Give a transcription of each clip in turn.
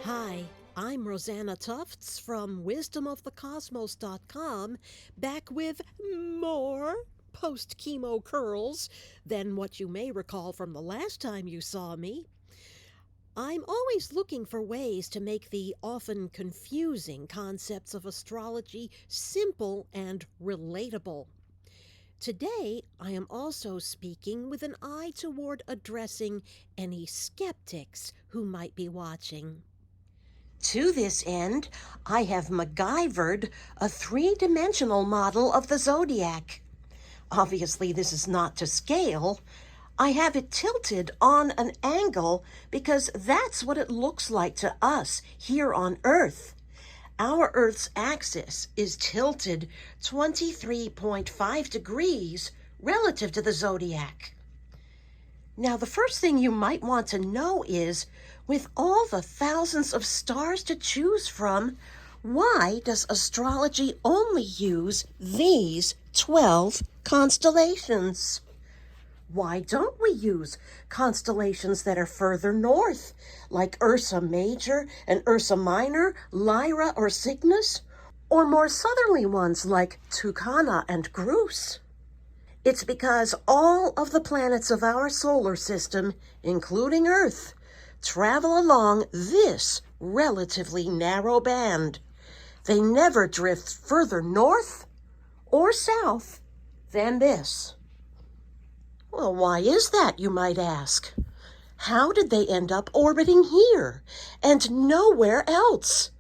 Hi, I'm Rosanna Tufts from wisdomofthecosmos.com, back with more post-chemo curls than what you may recall from the last time you saw me. I'm always looking for ways to make the often confusing concepts of astrology simple and relatable. Today, I am also speaking with an eye toward addressing any skeptics who might be watching. To this end, I have MacGyvered a three-dimensional model of the zodiac. Obviously, this is not to scale. I have it tilted on an angle because that's what it looks like to us here on Earth. Our Earth's axis is tilted 23.5 degrees relative to the zodiac. Now, the first thing you might want to know is, with all the thousands of stars to choose from, why does astrology only use these 12 constellations? Why don't we use constellations that are further north, like Ursa Major and Ursa Minor, Lyra or Cygnus, or more southerly ones like Tucana and Grus? It's because all of the planets of our solar system, including Earth, travel along this relatively narrow band. They never drift further north or south than this. Well, why is that, you might ask? How did they end up orbiting here and nowhere else?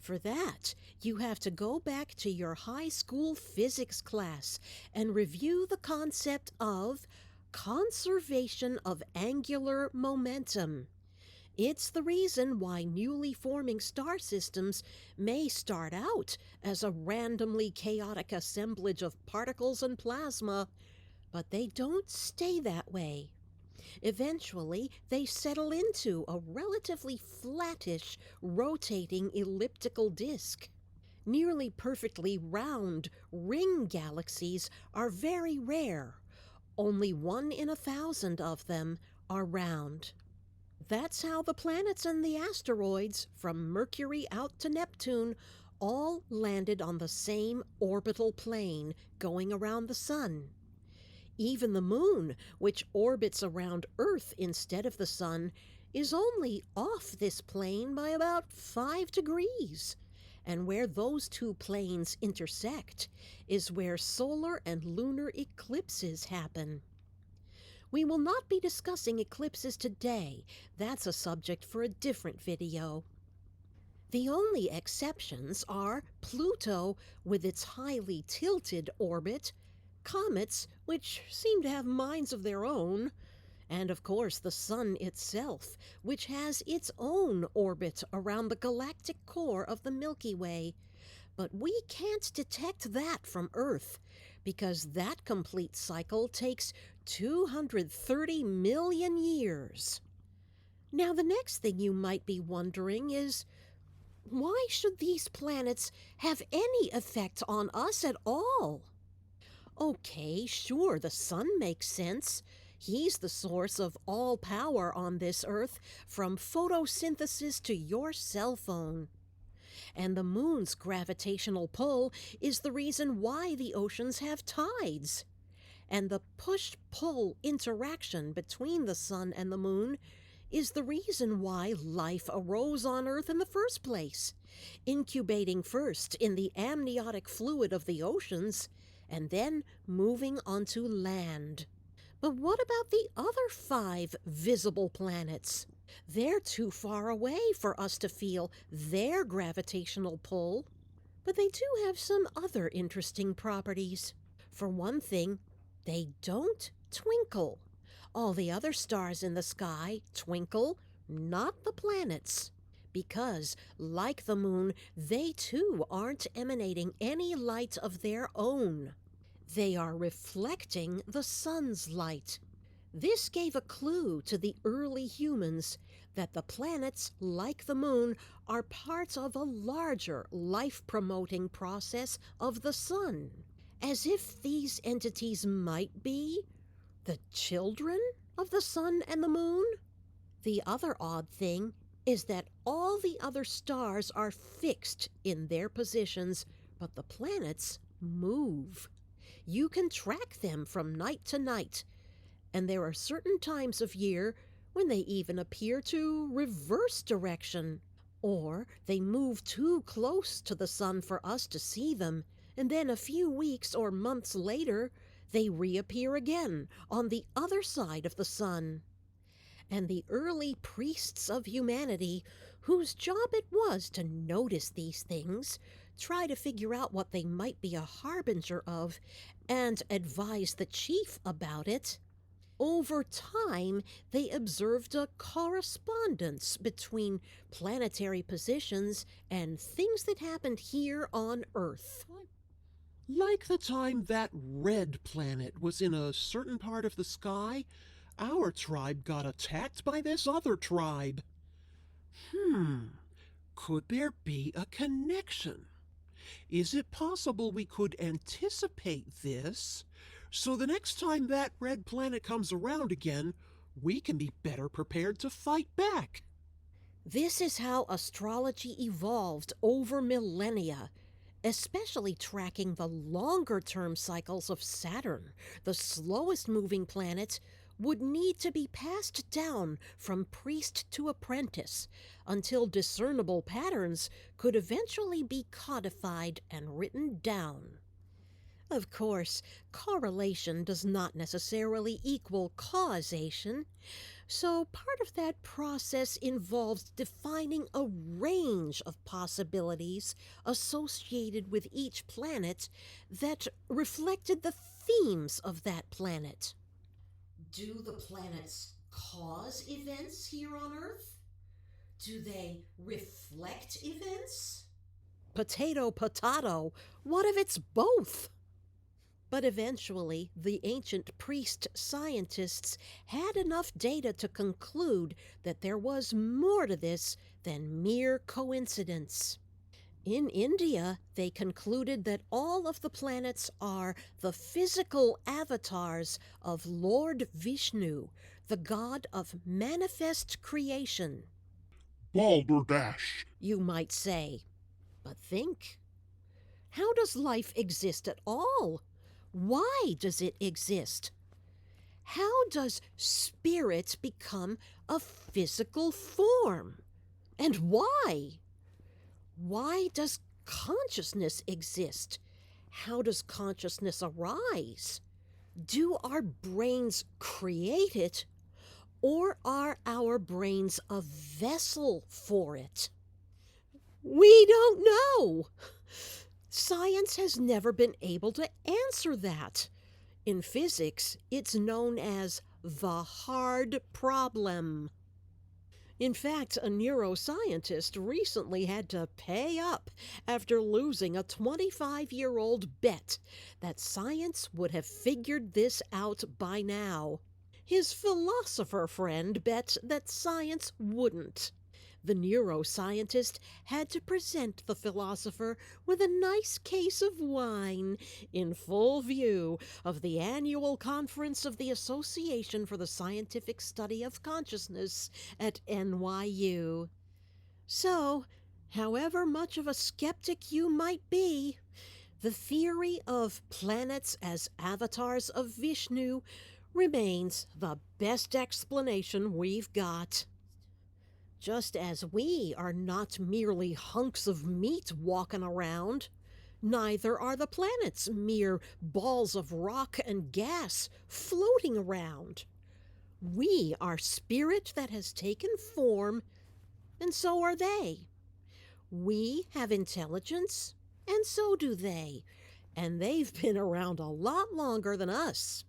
For that, you have to go back to your high school physics class and review the concept of conservation of angular momentum. It's the reason why newly forming star systems may start out as a randomly chaotic assemblage of particles and plasma, but they don't stay that way. Eventually, they settle into a relatively flattish, rotating elliptical disk. Nearly perfectly round ring galaxies are very rare. Only 1 in 1,000 of them are round. That's how the planets and the asteroids, from Mercury out to Neptune, all landed on the same orbital plane going around the Sun. Even the Moon, which orbits around Earth instead of the Sun, is only off this plane by about 5 degrees. And where those two planes intersect is where solar and lunar eclipses happen. We will not be discussing eclipses today. That's a subject for a different video. The only exceptions are Pluto with its highly tilted orbit, comets, which seem to have minds of their own, and of course the Sun itself, which has its own orbit around the galactic core of the Milky Way. But we can't detect that from Earth, because that complete cycle takes 230 million years. Now, the next thing you might be wondering is, why should these planets have any effect on us at all? Okay, sure, the Sun makes sense. He's the source of all power on this Earth, from photosynthesis to your cell phone. And the Moon's gravitational pull is the reason why the oceans have tides. And the push-pull interaction between the Sun and the Moon is the reason why life arose on Earth in the first place, incubating first in the amniotic fluid of the oceans, and then moving onto land. But what about the other 5 visible planets? They're too far away for us to feel their gravitational pull. But they do have some other interesting properties. For one thing, they don't twinkle. All the other stars in the sky twinkle, not the planets. Because, like the Moon, they too aren't emanating any light of their own. They are reflecting the Sun's light. This gave a clue to the early humans that the planets, like the Moon, are parts of a larger life-promoting process of the Sun, as if these entities might be the children of the Sun and the Moon. The other odd thing is that all the other stars are fixed in their positions, but the planets move. You can track them from night to night, and there are certain times of year when they even appear to reverse direction. Or they move too close to the sun for us to see them, and then a few weeks or months later, they reappear again on the other side of the sun. And the early priests of humanity, whose job it was to notice these things, try to figure out what they might be a harbinger of, and advise the chief about it. Over time, they observed a correspondence between planetary positions and things that happened here on Earth. Like the time that red planet was in a certain part of the sky, our tribe got attacked by this other tribe. Could there be a connection? Is it possible we could anticipate this, so the next time that red planet comes around again, we can be better prepared to fight back? This is how astrology evolved over millennia, especially tracking the longer-term cycles of Saturn, the slowest moving planet, would need to be passed down from priest to apprentice until discernible patterns could eventually be codified and written down. Of course, correlation does not necessarily equal causation, so part of that process involves defining a range of possibilities associated with each planet that reflected the themes of that planet. Do the planets cause events here on Earth? Do they reflect events? Potato, potato, what if it's both? But eventually, the ancient priest scientists had enough data to conclude that there was more to this than mere coincidence. In India, they concluded that all of the planets are the physical avatars of Lord Vishnu, the god of manifest creation. Balderdash! You might say. But think. How does life exist at all? Why does it exist? How does spirit become a physical form? And why? Why does consciousness exist? How does consciousness arise? Do our brains create it, or are our brains a vessel for it? We don't know. Science has never been able to answer that. In physics, it's known as the hard problem. In fact, a neuroscientist recently had to pay up after losing a 25-year-old bet that science would have figured this out by now. His philosopher friend bet that science wouldn't. The neuroscientist had to present the philosopher with a nice case of wine in full view of the annual conference of the Association for the Scientific Study of Consciousness at NYU. So, however much of a skeptic you might be, the theory of planets as avatars of Vishnu remains the best explanation we've got. Just as we are not merely hunks of meat walking around, neither are the planets mere balls of rock and gas floating around. We are spirit that has taken form, and so are they. We have intelligence, and so do they, and they've been around a lot longer than us.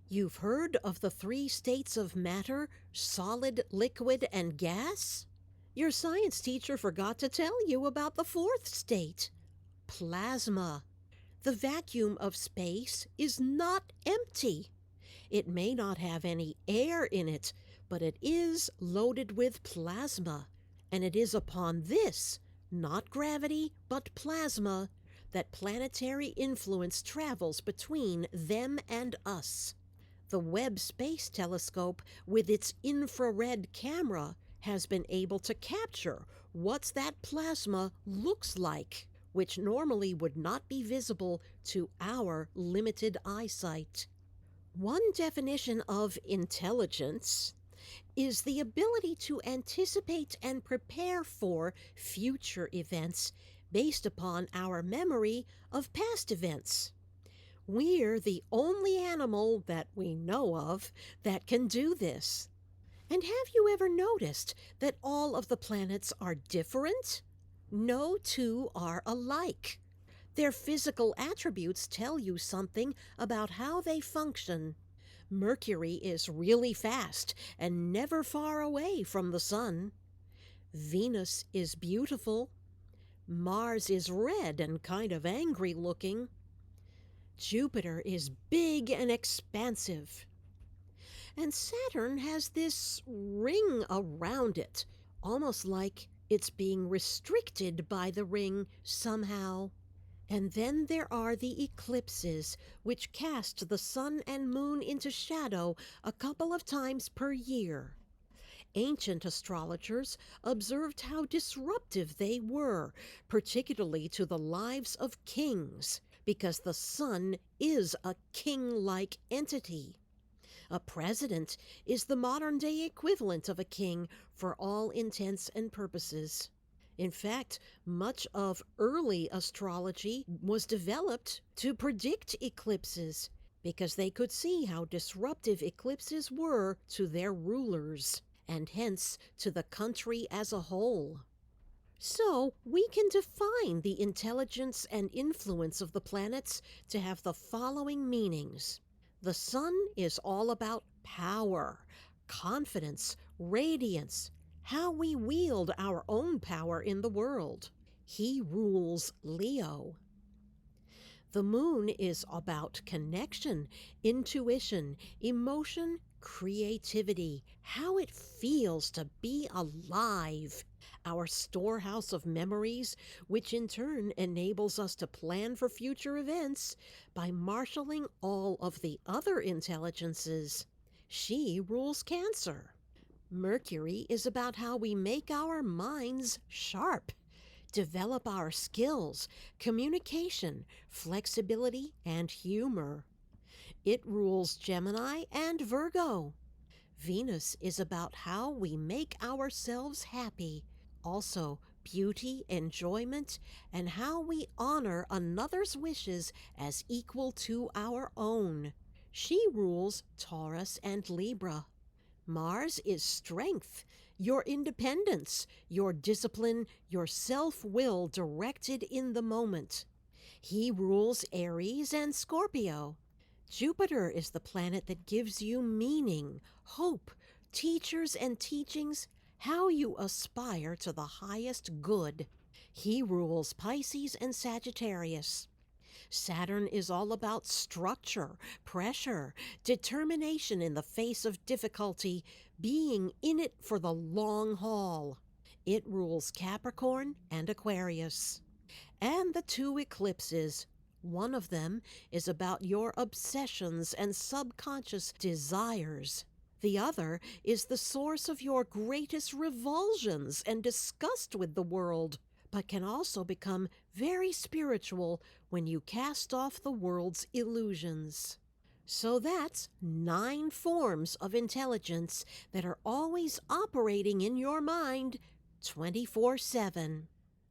You've heard of the 3 states of matter: solid, liquid, and gas? Your science teacher forgot to tell you about the 4th state: plasma. The vacuum of space is not empty. It may not have any air in it, but it is loaded with plasma, and it is upon this, not gravity, but plasma, that planetary influence travels between them and us. The Webb Space Telescope, with its infrared camera, has been able to capture what that plasma looks like, which normally would not be visible to our limited eyesight. One definition of intelligence is the ability to anticipate and prepare for future events based upon our memory of past events. We're the only animal that we know of that can do this. And have you ever noticed that all of the planets are different? No two are alike. Their physical attributes tell you something about how they function. Mercury is really fast and never far away from the sun. Venus is beautiful. Mars is red and kind of angry looking. Jupiter is big and expansive. And Saturn has this ring around it, almost like it's being restricted by the ring somehow. And then there are the eclipses, which cast the sun and moon into shadow a couple of times per year. Ancient astrologers observed how disruptive they were, particularly to the lives of kings, because the sun is a king-like entity. A president is the modern-day equivalent of a king for all intents and purposes. In fact, much of early astrology was developed to predict eclipses because they could see how disruptive eclipses were to their rulers, and hence to the country as a whole. So, we can define the intelligence and influence of the planets to have the following meanings. The sun is all about power, confidence, radiance, how we wield our own power in the world. He rules Leo. The moon is about connection, intuition, emotion, creativity, how it feels to be alive. Our storehouse of memories, which in turn enables us to plan for future events by marshaling all of the other intelligences. She rules Cancer. Mercury is about how we make our minds sharp, develop our skills, communication, flexibility, and humor. It rules Gemini and Virgo. Venus is about how we make ourselves happy, also beauty, enjoyment, and how we honor another's wishes as equal to our own. She rules Taurus and Libra. Mars is strength, your independence, your discipline, your self-will directed in the moment. He rules Aries and Scorpio. Jupiter is the planet that gives you meaning, hope, teachers and teachings, how you aspire to the highest good. He rules Pisces and Sagittarius. Saturn is all about structure, pressure, determination in the face of difficulty, being in it for the long haul. It rules Capricorn and Aquarius. And the two eclipses. One of them is about your obsessions and subconscious desires. The other is the source of your greatest revulsions and disgust with the world, but can also become very spiritual when you cast off the world's illusions. So that's 9 forms of intelligence that are always operating in your mind 24/7.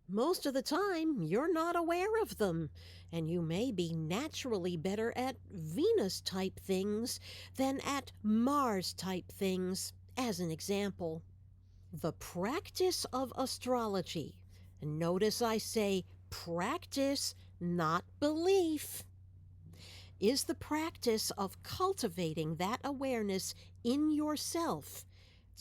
Most of the time, you're not aware of them, and you may be naturally better at Venus-type things than at Mars-type things, as an example. The practice of astrology, notice I say practice, not belief, is the practice of cultivating that awareness in yourself,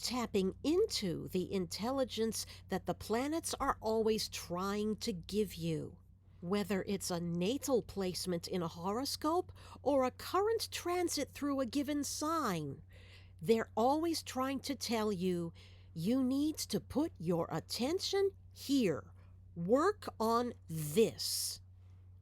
tapping into the intelligence that the planets are always trying to give you. Whether it's a natal placement in a horoscope or a current transit through a given sign, they're always trying to tell you, you need to put your attention here. Work on this.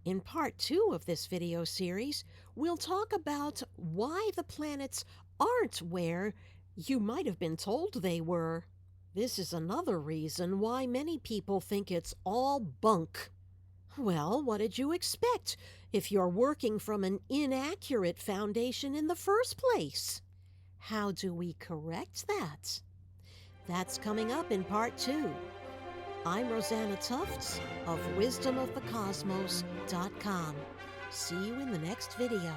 In part 2 of this video series, we'll talk about why the planets aren't where you might have been told they were. This is another reason why many people think it's all bunk. Well, what did you expect if you're working from an inaccurate foundation in the first place? How do we correct that? That's coming up in part 2. I'm Rosanna Tufts of wisdomofthecosmos.com. See you in the next video.